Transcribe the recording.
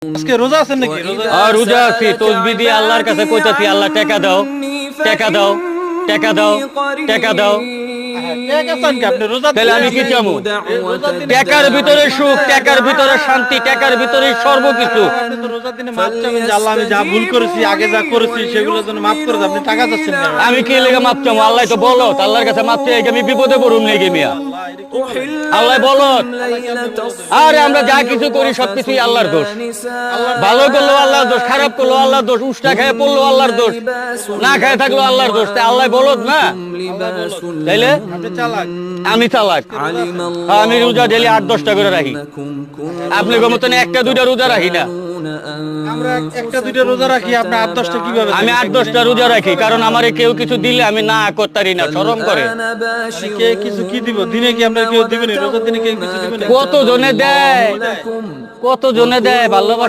আজকে রোজা আছেন নাকি? রোজা আছি, তসবিহ দিয়ে আল্লাহর কাছে কইতাছি, আল্লাহ টাকা দাও, টাকা দাও, টাকা দাও, টাকা দাও। আপনি রোজা তাহলে আমি কি চামু? টাকার ভিতরে সুখ, টাকার ভিতরে শান্তি, টাকার ভিতরে সর্বকিছু। রোজার দিনে মাপ চাবেন যে আল্লাহ আমি যা ভুল করেছি, আগে যা করেছি সেগুলোর জন্য মাফ করে দাও। আপনি টাকা চাচ্ছেন কেন? আমি কি লেগে মাপ চামু? আল্লাহ তো বলো, আল্লাহর কাছে মাপ চাই, আমি বিপদে পড়ুম নাকি মিয়া? আল্লাহ বলো, আরে আমরা যা কিছু করি সবকিছুই আল্লাহর দোষ। ভালো করলো আল্লাহর দোষ, খারাপ করলো আল্লাহর দোষ, উষ্টা খেয়ে পড়লো আল্লাহর দোষ, না খেয়ে থাকলো আল্লাহর দোষ। তাই আল্লাহ বলত না? তাইলে আপনি চালাক। আমি চালাক? আমি রোজা ডেলি 8-10টা করে রাখি। আপনি মতন একটা দুইটা রোজা রাখি না। আমরা একটা দুইটা রোজা রাখি, আপনি 8-10টা কিভাবে? আমি 8-10টা রোজা রাখি, কারণ আমারে কেউ কিছু দিলে আমি না করতারি না, শরম করে। কে কিছু কি দিব? দিনে কি আমরা কেউ দিবেন? রোজার দিনে কেউ কিছু দিবেন? কত জনে দেয়, কত জনে দেয় ভালোবাসা।